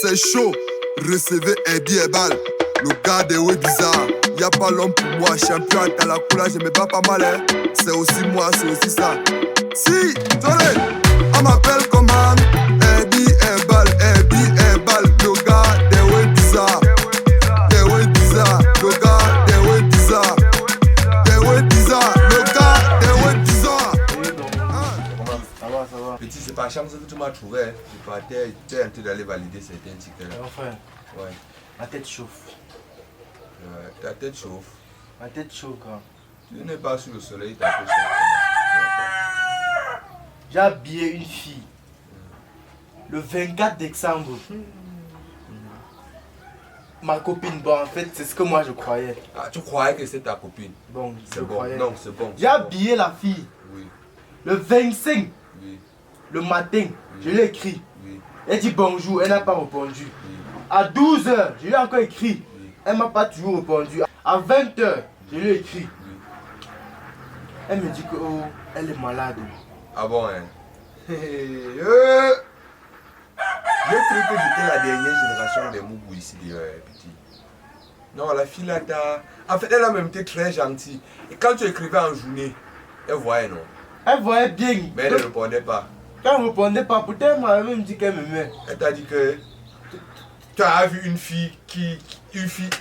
C'est chaud, recevez un billet balle. Le gars de ouais bizarre. Y'a pas l'homme pour moi, champion à la couleur, je me bats pas mal, hein. C'est aussi moi, c'est aussi ça. Si, tenez, on m'appelle comment? Un billet, un balle, un billet, un balle. Le gars de ouais bizarre. De ouais bizarre. Le gars de ouais bizarre. De ouais bizarre. Le gars de ouais bizarre. Ça va. Petit, c'est pas chance que tu m'as trouvé. Hein. Je partais, tu es en train d'aller valider certains tickets. Mon frère, Ouais. ma tête chauffe. Ta tête chauffe. Ma tête chauffe, quoi. Tu n'es pas sous le soleil, ta tête chauffe. J'ai habillé une fille le 24 décembre. Ma copine, bon, en fait, c'est ce que moi je croyais. Ah, tu croyais que c'est ta copine? Bon, C'est je bon. croyais. Non, c'est bon. J'ai habillé la fille Oui, le 25, oui, le matin. Je lui ai écrit. oui, Elle dit bonjour, elle n'a pas répondu. oui, À 12 h, je lui ai encore écrit. oui, Elle m'a pas toujours répondu. À 20 h, je lui ai écrit. oui. Elle me dit que oh, elle est malade. Ah bon, hein? J'ai cru que j'étais la dernière génération des Mougou ici, petit. Non, la fille là, en fait, elle a même été très gentille. Et quand tu écrivais en journée, elle voyait, non? Elle voyait bien. Mais elle ne répondait pas. Quand elle ne répondait pas, pourtant elle m'a même dit qu'elle m'aimait. Elle t'a dit que tu as vu une fille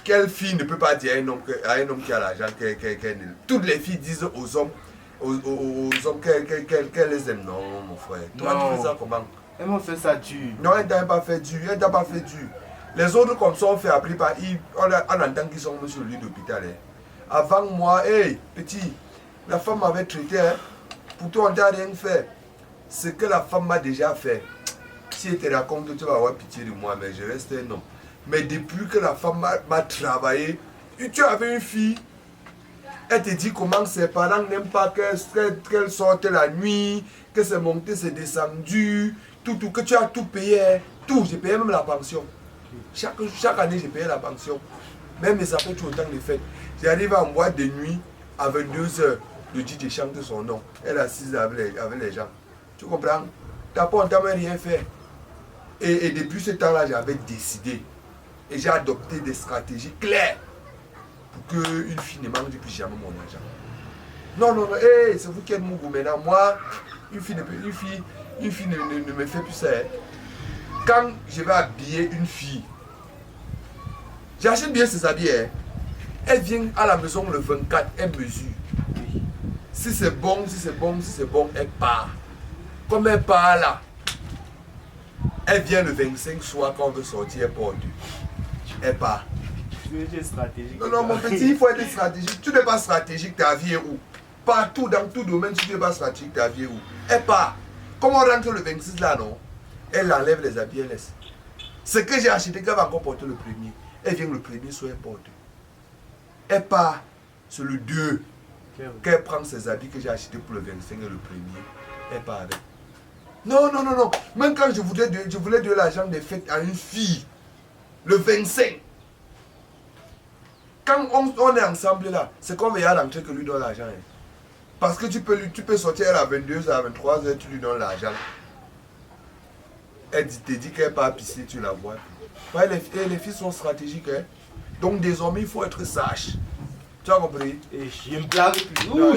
quelle fille ne peut pas dire à un homme qui a l'argent qu'elle ne. Toutes les filles disent aux hommes, qu'elles les aiment. Non, mon frère. Toi, Non. tu fais ça comment? Elle m'a fait ça dur. Non, elle t'a pas fait dur. Elle t'a pas fait dur. Les autres comme ça, on fait appeler par on entend qu'ils sont sur le lit d'hôpital. Hein. Avant moi, hey, petit, la femme m'avait traité. Hein. Pour toi, on t'a rien fait. Ce que la femme m'a déjà fait. Si elle te raconte, tu vas avoir pitié de moi, mais je reste un homme. Mais depuis que la femme m'a travaillé, tu avais une fille, elle te dit comment ses parents n'aiment pas qu'elle sorte la nuit, que c'est monté, c'est descendu, tout, que tu as tout payé, hein. Tout, j'ai payé même la pension. Chaque année, j'ai payé la pension. Même mes affaires, tout autant de fêtes. J'arrive en boîte de nuit, à 22 h, le DJ chante son nom. Elle est assise avec les gens. Tu comprends? T'as pas entendu rien faire. Et depuis ce temps-là, j'avais décidé. Et j'ai adopté des stratégies claires pour qu'une fille ne mange plus jamais mon argent. Non, hey, c'est vous qui êtes Mougou maintenant. Moi, une fille ne me fait plus ça. Hein. Quand je vais habiller une fille, j'achète bien ses habits. Hein. Elle vient à la maison le 24, elle mesure. Si c'est bon, elle part. Comme elle part là, elle vient le 25 soir quand on veut sortir, elle porte. Elle part. Tu es stratégique. Non, mon petit, il faut être stratégique. Tu n'es pas stratégique, ta vie est où? Partout, dans tout domaine, si tu n'es pas stratégique, ta vie est où? Elle part. Comme on rentre le 26 là, non? Elle enlève les habits, elle laisse. Ce que j'ai acheté, qu'elle va encore porter le premier. Elle vient le premier soir, elle porte. Elle part. C'est le 2 qu'elle prend ses habits que j'ai achetés pour le 25 et le premier. Elle part avec. Non. Même quand je voulais donner l'argent des fêtes à une fille, le 25, quand on est ensemble là, c'est qu'on va rentrer que lui donne l'argent. Hein. Parce que tu peux sortir à 22 h, à 23 h, tu lui donnes l'argent. Elle te dit qu'elle part pisser, tu la vois. Ouais, les filles sont stratégiques. Hein. Donc désormais, il faut être sage. Tu as compris? Et je ne blague plus. Non,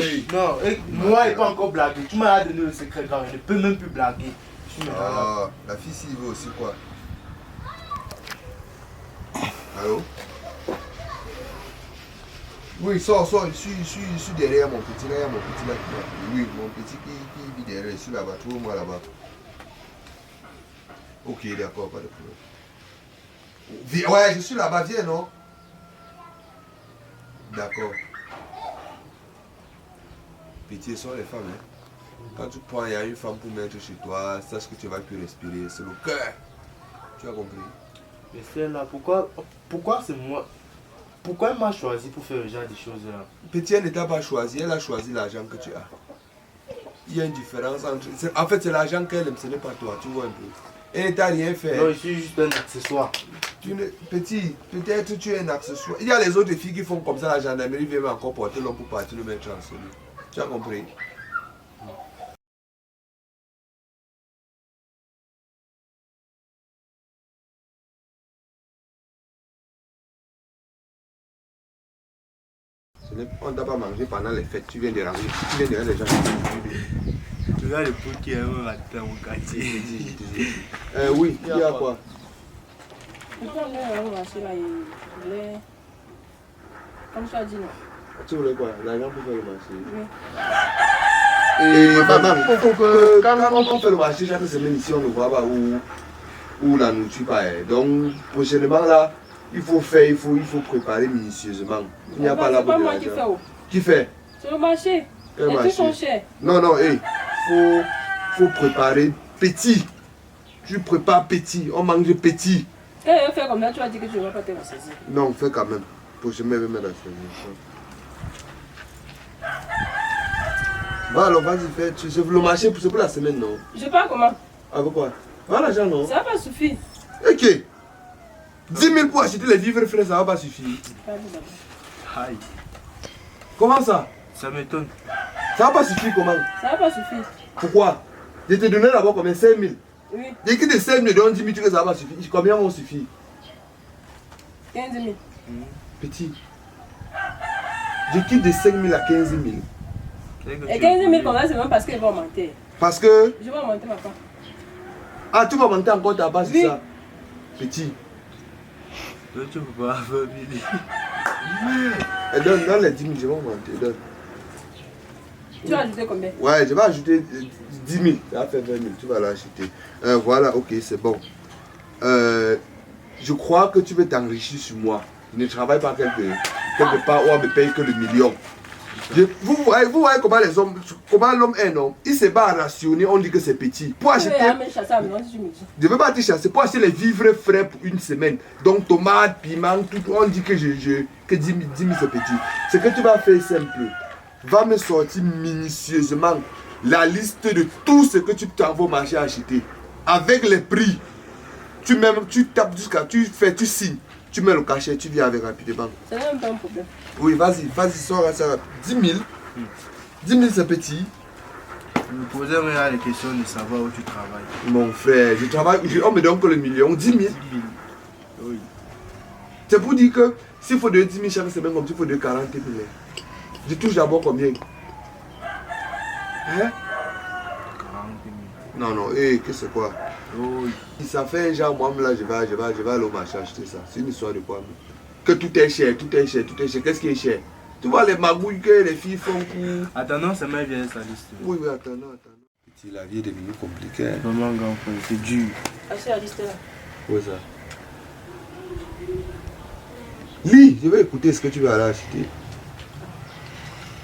Moi, je ne peux pas encore blaguer. Tu m'as donné le secret grave. Je ne peux même plus blaguer. La fille s'y veut aussi quoi? Allô? Oui, sors, je suis derrière mon petit là, Oui, mon petit qui vit derrière, je suis là-bas, trouve-moi là-bas. Ok, d'accord, pas de problème. Ouais, je suis là-bas, viens, non? D'accord. Pitié sont les femmes, hein. Quand tu prends, il y a une femme pour mettre chez toi, sache que tu vas plus respirer, c'est le cœur. Tu as compris? Mais celle-là, pourquoi c'est moi? Pourquoi elle m'a choisi pour faire ce genre de choses là? Petit, elle ne t'a pas choisi, elle a choisi l'argent que tu as. Il y a une différence entre... En fait, c'est l'argent qu'elle aime, ce n'est pas toi, tu vois un peu. Elle ne t'a rien fait. Non, je suis juste un accessoire. Petit, peut-être tu es un accessoire. Il y a les autres filles qui font comme ça, la gendarmerie vient encore porter l'homme pour partir le mettre en solide. Tu as compris? On ne t'a pas mangé pendant les fêtes, tu viens de ramener. Tu viens de ramener les gens. Tu regardes le pot qui est un matin dans mon quartier. Oui, il y a quoi? Comme tu as dit, non. Tu voulais quoi? L'argent pour faire le marché. Oui. Et maman, il faut que quand on fait le marché chaque semaine ici, on ne voit pas où la nourriture pas est. Donc prochainement là, il faut préparer minutieusement. Il n'y a pas là pour pas de moi qui fais. l'argent. Qui fait? C'est le marché. Quel Les marché? trucs sont chers. Non, faut préparer petit. Tu prépares petit, on mange petit. Quand il fait comme ça, tu vas dire que tu ne vas pas te ressaisir. Non, fais quand même. Prochainement, je vais mettre la saison. Bah alors vas-y, fais. C'est le marché, c'est pour la semaine, non? Je sais pas comment. Avec quoi? Pas l'argent, non? Ça va pas suffire. Ok. 10 000 pour acheter les vivres frais, ça va pas suffire. Pas dit d'abord. Aïe, Comment ça? ça m'étonne. Ça va pas suffire comment? Ça va pas suffire. Pourquoi? Je te donnais d'abord combien? 5 000. Oui, Dès que de 5 000 donne 10 000, tu sais que ça va pas suffire. Combien vont suffire? 15 000. Petit. Je quitte de 5 000 à 15 000. Et 15 000 comme ça, c'est même parce qu'ils vont augmenter. Parce que. Je vais augmenter, papa. Ah, tu vas monter encore ta base, Oui. c'est ça? Petit. Toi, tu peux pas avoir 1000. Donne les 10 000, je vais augmenter. Donne. Tu vas ajouter combien? Ouais, je vais ajouter 10 000. Ça va faire 20 000. Tu vas l'acheter. Voilà, ok, c'est bon. Je crois que tu veux t'enrichir sur moi. Je ne travaille pas quelque part où on me paye que le million. Vous voyez comment les hommes, comment l'homme est, non? Il se bat à rationner, on dit que c'est petit. Pour acheter. Je ne veux pas te chasser. Pour acheter les vivres frais pour une semaine. Donc tomates, piments, tout, on dit que 10 000 c'est petit. Ce que tu vas faire simple. Va me sortir minutieusement la liste de tout ce que tu t'en vas au marché acheter. Avec les prix. Tu tapes jusqu'à, tu signes. Tu mets le cachet, tu viens avec rapidement. C'est même pas un problème. Oui, vas-y, sors ça. 10 000. 10 000 c'est petit. Je me posais même les questions de savoir où tu travailles. Mon frère, je travaille, on me donne que le million. 10 000. 10 000. Oui. C'est pour dire que s'il faut de 10 000 chaque semaine, comme s'il faut de 40 000. Je touche d'abord combien? Hein? 40 000. Non, que c'est quoi? Oui. Si ça fait genre, moi là, je vais aller au marché acheter ça. C'est une histoire de quoi? Que tout est cher. Qu'est-ce qui est cher? Tu vois les magouilles que les filles font pour... Attends, c'est ma vieille sa liste. Oui, attends. La vie est devenue compliquée. Vraiment, grand frère, c'est dur. Achète la liste là. Où est ça? Lis, je vais écouter ce que tu vas aller acheter.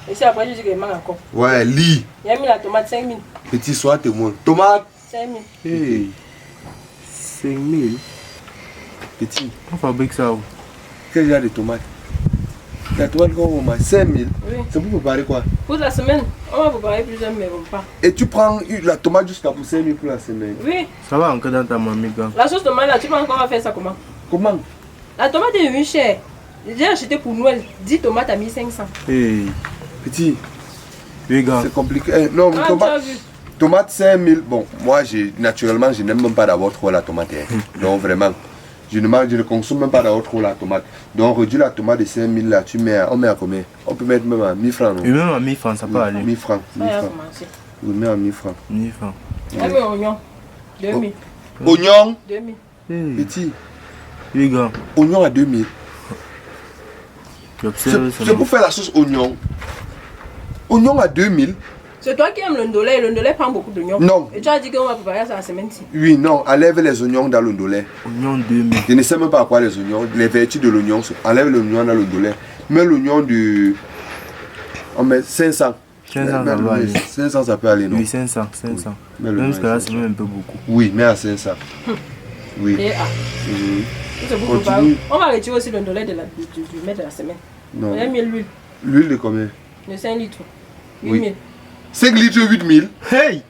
Et si après je dis qu'il manque encore. Ouais, lis. Il a mis la tomate 5 000. Petit, sois témoin. Tomate. 5 000. Hey, 5 000. Petit. On fabrique ça où? Quel genre de tomates? La tomate qu'on va 5 000. Oui. C'est pour préparer quoi? Pour la semaine, on va préparer plusieurs mais pas. Et tu prends la tomate jusqu'à pour 5 000 pour la semaine. Oui. Ça va encore dans ta mamie, gars. La sauce tomate là, tu penses qu'on va faire ça comment? Comment? La tomate est devenue chère. J'ai acheté pour Noël 10 tomates à 1500. Hey, Petit, oui, gars. c'est compliqué. Non, Ah, tu as tomate, vu? tomate 5 000. Bon, moi, naturellement, je n'aime même pas d'avoir trop la tomate. Donc, vraiment, je ne consomme même pas d'avoir trop la tomate. Donc, réduis la tomate de 5 000 là, on met à combien? On peut mettre même à 1000 francs. Non? Et même à 1000 francs, ça peut aller. 1000 francs. Ça va commencer. On met à 1000 francs. 1000 francs. Un peu oignon. 2000. Oignon, 2000. Hey, petit, oui, gars. oignon à 2000. Tu observes ça. C'est pour faire la sauce oignon. Oignon à 2000. C'est toi qui aimes le ndolé. Le ndolé prend beaucoup d'oignons. Non. Et tu as dit qu'on va préparer ça la semaine-ci. Oui, non, enlève les oignons dans le ndolé. Oignon 2000. Je ne sais même pas à quoi les oignons, les vertus de l'oignon. Enlève l'oignon dans le ndolé. Mets l'oignon du. On met 500. 500, ça va aller. 500, ça peut aller, non? Oui, 500. Mais le Même moins, jusqu'à là, c'est c'est même un peu beaucoup. Oui, mais à 500. Oui. Et Mhm. c'est beaucoup pas. Continue. On va retirer aussi le ndolé du maître de la semaine. Non. On a mis l'huile L'huile de combien? de 5 litres. Oui. 8000. 5 litres, 8000. Hey!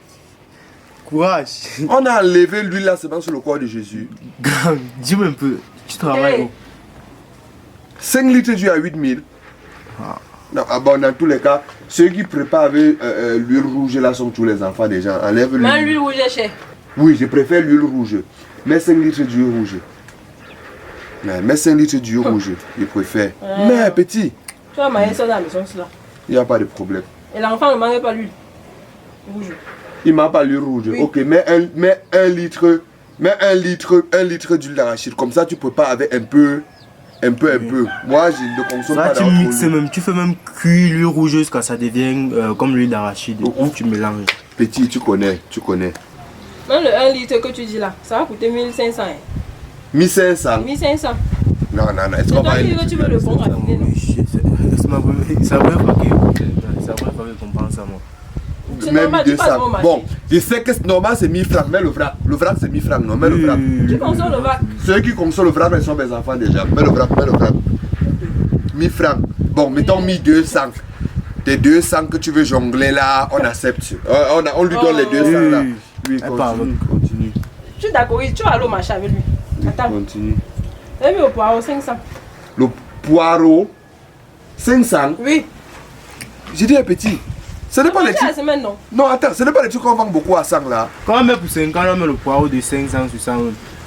Courage! On a enlevé l'huile là seulement sur le corps de Jésus. Gars, dis-moi un peu. Tu travailles Hey. où? 5 litres d'huile à 8000. Ah. Non, ah bon, dans tous les cas, ceux qui préparent avec l'huile rouge là sont tous les enfants des gens. Enlève Mais l'huile. l'huile rouge est chère. Oui, je préfère l'huile rouge. Mets 5 litres d'huile rouge. Mets 5 litres d'huile rouge, je préfère. Mais petit, Tu vas marier ça dans la maison, là. Il n'y a pas de problème. Et l'enfant ne mange pas l'huile rouge. Il m'a pas l'huile rouge. Oui. Ok, mets un litre d'huile d'arachide. Comme ça, tu prépares avec un peu. Moi, je ne consomme Ça, pas tu d'autre mixes huile. même, tu fais même cuire l'huile rouge jusqu'à ce que ça devienne comme l'huile d'arachide. Ou tu mélanges. Petit, tu connais. Même le 1 litre que tu dis là, ça va coûter 1500. 1500. 1500. Non. Est-ce C'est qu'on toi va qui dis que tu veux le bon raffiné, non? C'est ma première fois qu'on pense à moi. C'est Même normal, tu passes 200. au marché. Bon, je sais que c'est normal, c'est 1000 francs. Mais le vrac c'est 1000 francs. Non, mais le vrac. Tu consommes le vac. Ceux qui consomment le vrac, ils sont mes enfants déjà. Mais le vrac. 1000 francs. Bon, mettons 1200. Tes 200 que tu veux jongler là, on accepte. On lui donne les 200 là. Lui, continue. Tu es d'accord, tu vas aller au marché avec lui. Attends. Continue. Tu as mis au poireau 500. Le poireau, 500. Oui. J'ai dit un petit. Ce n'est pas les La trucs. semaine, non. Non, attends, ce n'est pas les trucs qu'on vend beaucoup à 100 là. Quand on met pour 5 ans, on met le poireau de 500 sur 100.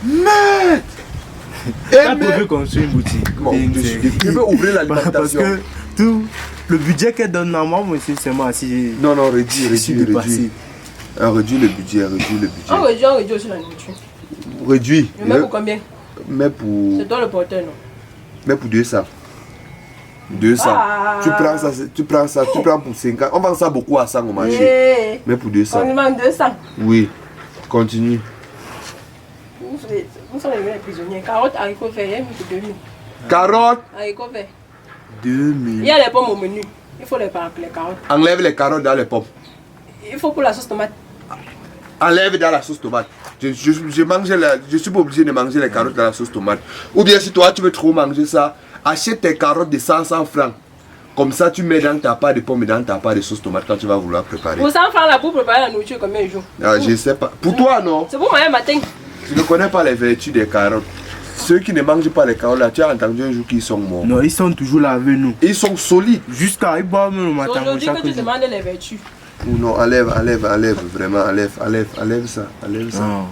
Merde! On peut construire une boutique. Bon, je veux ouvrir Parce l'alimentation. que tout le budget qu'elle donne à moi, c'est seulement si. Non, réduis. Si dépassé. Réduis le budget. On réduit aussi la nourriture. Réduis. Mais même pour combien? Mais pour. C'est toi le porteur, non? Mais pour 200. 200. Ah. Tu prends pour 50. On vend ça beaucoup à 100 au marché. Eh, Mais pour 200. on lui manque 200. Oui. Continue. Nous sommes les prisonniers. Carottes, haricots verts, il y a mis pour 2000. Carottes. Haricots verts. 2000. Il y a les pommes au menu. Il faut les carottes. Enlève les carottes dans les pommes. Il faut pour la sauce tomate. Enlève dans la sauce tomate. Je suis pas obligé de manger les carottes dans la sauce tomate. Ou bien si toi tu veux trop manger ça, achète tes carottes de 100 francs. Comme ça tu mets dans ta part de pommes et dans ta part de sauce tomate quand tu vas vouloir préparer. Pour 100 francs là, pour préparer la nourriture, combien de jours? Ah, je sais pas. Pour toi non. C'est pour manger matin. Tu ne connais pas les vertus des carottes. Ceux qui ne mangent pas les carottes là, tu as entendu un jour qu'ils sont morts. Non, ils sont toujours là avec nous. Ils sont solides. Jusqu'à ils boivent même le C'est matin. aujourd'hui chaque que tu jour. demandes les vertus. Ou non, enlève, vraiment, enlève ça. Non.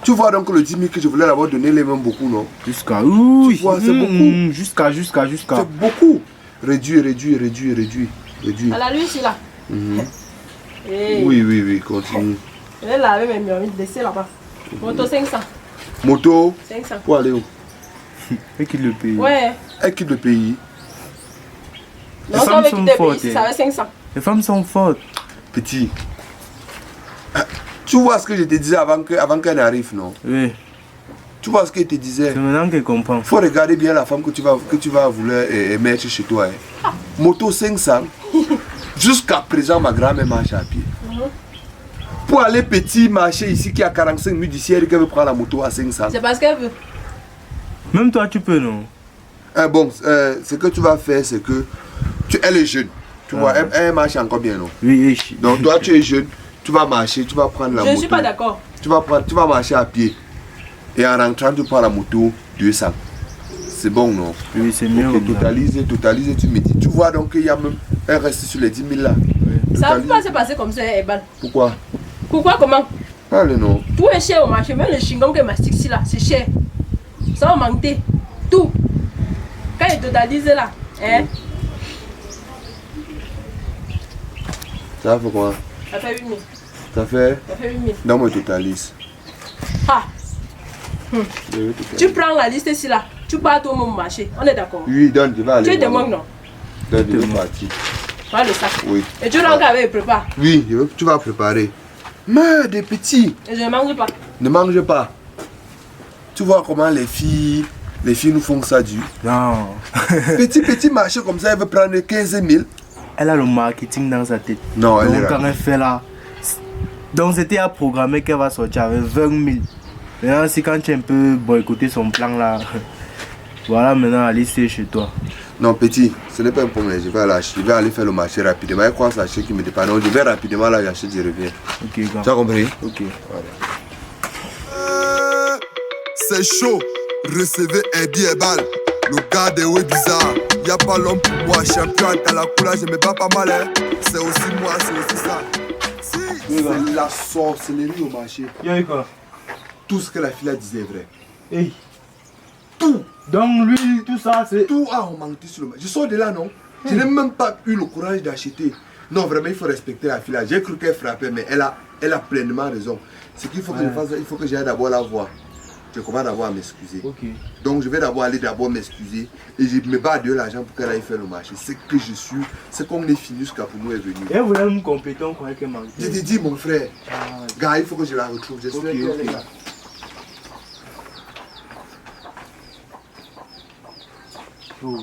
Tu vois donc le 10 000 que je voulais avoir donné les mêmes beaucoup, non? Jusqu'à. Oui, Tu vois, c'est beaucoup. Jusqu'à. C'est beaucoup. Réduis. À la lui ici là. Eh, Oui, continue. je vais laver mes murs, laisser là-bas. Moto 500. Moto, 500. pour aller où? Et qui le paye. Ouais. Elle quitte le pays. Non, Les ça femmes va sont quitter le fortes, pays, hein. ça va 500. Les femmes sont fortes. Petit. Tu vois ce que je te disais avant qu'elle n'arrive, non? Oui. Tu vois ce que je te disais? C'est maintenant qu'elle comprend. Faut regarder bien la femme que tu vas vouloir mettre chez toi. Hein. Moto 500. Jusqu'à présent, ma grand-mère marche à pied. Pour aller petit marché ici qui a 45 minutes d'ici, elle veut prendre la moto à 500. C'est parce qu'elle veut. Même toi, tu peux, non? Bon, ce que tu vas faire, c'est que elle est jeune. Tu vois, elle marche encore bien, non? Oui. Donc toi, tu es jeune, tu vas marcher, tu vas prendre la moto. Je ne suis pas d'accord. Tu vas marcher à pied. Et en rentrant, tu prends la moto 200. C'est bon, non? Oui, c'est mieux. Ok, totalise, tu me dis. Tu vois donc qu'il y a même un reste sur les 10 000 là. Ça ne Totalise. peut pas se passer comme ça, Ebal. Pourquoi? Pourquoi, comment? Parle, non. Tout est cher au marché, même le chewing-gum que mastique ici là, c'est cher. Ça va manquer. Tout. Quand il totalise là, hein, Ça va faire quoi? ça fait 8000. Ça fait? Ça fait 8000. Non, moi, totalise. Ah, Je vais totalise. tu prends la liste ici là, tu pars au mon marché. On est d'accord. Oui, donne, tu vas aller. Tu es de voir. manque, non? Donne, je vais partir. Voilà le sac. Oui. Et tu rentres avec, prépare. Oui, tu vas préparer. Mais des petits, Et je ne mange pas. ne mange pas. Tu vois comment les filles nous font ça du. Non. Petit marché comme ça, elle veut prendre 15 000. Elle a le marketing dans sa tête. Non, elle Donc, est quand là. elle fait là. Donc, c'était à programmer qu'elle va sortir avec 20 000. Maintenant, si quand tu as un peu boycotté son plan là. Voilà, maintenant, allez, c'est chez toi. Non, petit, ce n'est pas un problème. Je vais aller acheter. Je vais aller faire le marché rapidement. Elle croit que c'est l'acheter qui me dépanne. Non, je vais rapidement là, j'achète, je reviens. Ok, gars. Tu as compris? Ok. C'est chaud. Recevez Eddie Ebal, le gars de Webiza. Y a pas l'homme pour moi, champion à la couleur, je me bats pas mal. Hein. C'est aussi moi, c'est aussi ça. Si, c'est la sorcellerie au marché. Y'a quoi? Tout ce que la fille disait est vrai. Hey. Tout. Donc lui, tout ça, c'est... Tout a augmenté sur le marché. Je sors de là, non? Je n'ai même pas eu le courage d'acheter. Non, vraiment, il faut respecter la fille. J'ai cru qu'elle frappait, mais elle a pleinement raison. Ce qu'il faut que je fasse, il faut que j'aille d'abord la voir. Je commence d'abord à m'excuser. Ok. Donc je vais aller d'abord m'excuser et je me bats de l'argent pour qu'elle aille faire le marché. C'est que je suis, c'est comme les finus Kapounou est venu. Et vous avez compétent quoi que manque. Je te dis mon frère, gars, il faut que je la retrouve. J'espère Ok, qu'elle est ok. là. Oh.